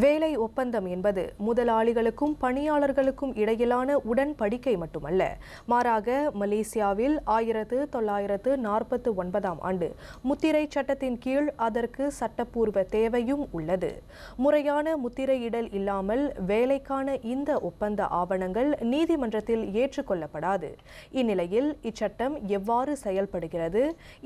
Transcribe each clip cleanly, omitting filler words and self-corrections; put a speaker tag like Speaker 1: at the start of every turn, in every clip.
Speaker 1: வேலை ஒப்பந்தம் என்பது முதலாளிகளுக்கும் பணியாளர்களுக்கும் இடையிலான உடன்படிக்கை மட்டுமல்ல, மாறாக மலேசியாவில் 1949 ஆண்டு முத்திரை சட்டத்தின் கீழ் அதற்கு சட்டப்பூர்வ தேவையும் உள்ளது. முறையான முத்திரையிடல் இல்லாமல் வேலைக்கான இந்த ஒப்பந்த ஆவணங்கள் நீதிமன்றத்தில் ஏற்றுக்கொள்ளப்படாது. இந்நிலையில் இச்சட்டம் எவ்வாறு செயல்படுகிறது,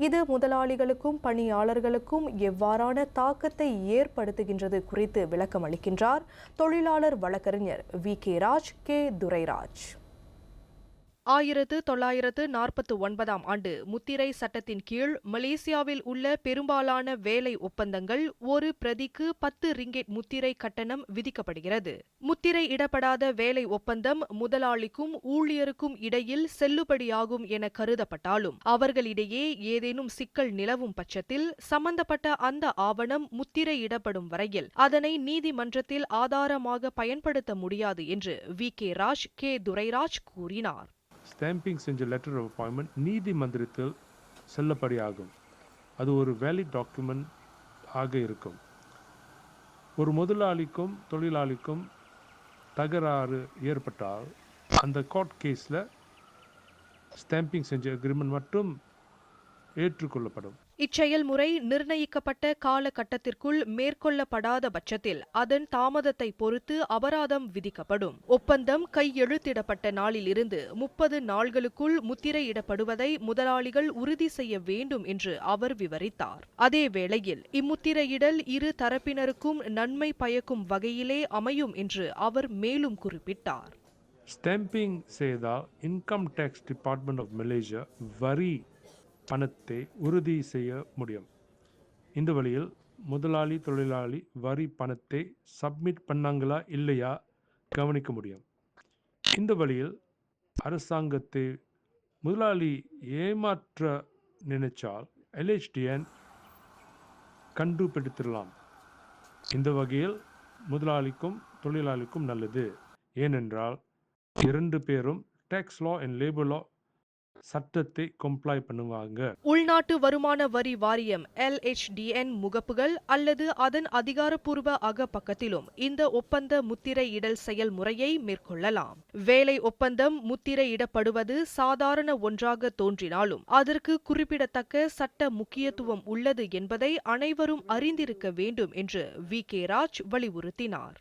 Speaker 1: இது முதலாளிகளுக்கும் பணியாளர்களுக்கும் எவ்வாறான தாக்கத்தை ஏற்படுத்துகின்றது குறித்து விளக்கம் அளிக்கின்றார் தொழிலாளர் வழக்கறிஞர் வி.கே. ராஜ் கே. துரைராஜ். 1949 ஆண்டு முத்திரை சட்டத்தின் கீழ் மலேசியாவில் உள்ள பெரும்பாலான வேலை ஒப்பந்தங்கள் ஒரு பிரதிக்கு 10 ரிங்கெட் முத்திரை கட்டணம் விதிக்கப்படுகிறது. முத்திரை இடப்படாத வேலை ஒப்பந்தம் முதலாளிக்கும் ஊழியருக்கும் இடையில் செல்லுபடியாகும் என கருதப்பட்டாலும் அவர்களிடையே ஏதேனும் சிக்கல் நிலவும் பட்சத்தில் சம்பந்தப்பட்ட அந்த ஆவணம் முத்திரையிடப்படும் வரையில் அதனை நீதிமன்றத்தில் ஆதாரமாக பயன்படுத்த முடியாது என்று வி.கே. ராஜ் கே. துரைராஜ் கூறினார்.
Speaker 2: ஸ்டாம்பிங் செஞ்ச லெட்டர் ஆஃப் அப்பாயின்மெண்ட் நீதிமன்றத்தில் செல்லுபடியாகும். அது ஒரு வேலிட் டாக்குமெண்ட் ஆக இருக்கும். ஒரு முதலாளிக்கும் தொழிலாளிக்கும் தகராறு ஏற்பட்டால் அந்த கோர்ட் கேஸில் ஸ்டாம்பிங் செஞ்ச அக்ரிமெண்ட் மட்டும் ஏற்றுக்கொள்ளப்படும்.
Speaker 1: இச்செயல்முறை நிர்ணயிக்கப்பட்ட காலகட்டத்திற்குள் மேற்கொள்ளப்படாத பட்சத்தில் அதன் தாமதத்தை பொறுத்து அபராதம் விதிக்கப்படும். ஒப்பந்தம் கையெழுத்திடப்பட்ட நாளிலிருந்து 30 நாள்களுக்குள் முத்திரையிடப்படுவதை முதலாளிகள் உறுதி செய்ய வேண்டும் என்று அவர் விவரித்தார். அதேவேளையில் இம்முத்திரையிடல் இரு தரப்பினருக்கும் நன்மை பயக்கும் வகையிலே அமையும் என்று அவர் மேலும் குறிப்பிட்டார்.
Speaker 2: ஸ்டாம்பிங் செய்தால் income tax department of Malaysia வரி பணத்தை உறுதி செய்ய முடியும். இந்த வழியில் முதலாளி தொழிலாளி வரி பணத்தை சப்மிட் பண்ணாங்களா இல்லையா கவனிக்க முடியும். இந்த வழியில் அரசாங்கத்தை முதலாளி ஏமாற்ற நினைச்சால் LHDN கண்டுபிடித்திடலாம். இந்த வகையில் முதலாளிக்கும் தொழிலாளிக்கும் நல்லது. ஏனென்றால் இரண்டு பேரும் tax law and labour law சட்டத்தை கம்ப்ளை பண்ணுவாங்க.
Speaker 1: உள்நாட்டு வருமான வரி வாரியம் LHDN முகப்புகள் அல்லது அதன் அதிகாரப்பூர்வ அகப்பக்கத்திலும் இந்த ஒப்பந்த முத்திரையிடல் செயல்முறையை மேற்கொள்ளலாம். வேலை ஒப்பந்தம் முத்திரையிடப்படுவது சாதாரண ஒன்றாக தோன்றினாலும் அதற்கு குறிப்பிடத்தக்க சட்ட முக்கியத்துவம் உள்ளது என்பதை அனைவரும் அறிந்திருக்க வேண்டும் என்று வி.கே. ராஜ் வலியுறுத்தினார்.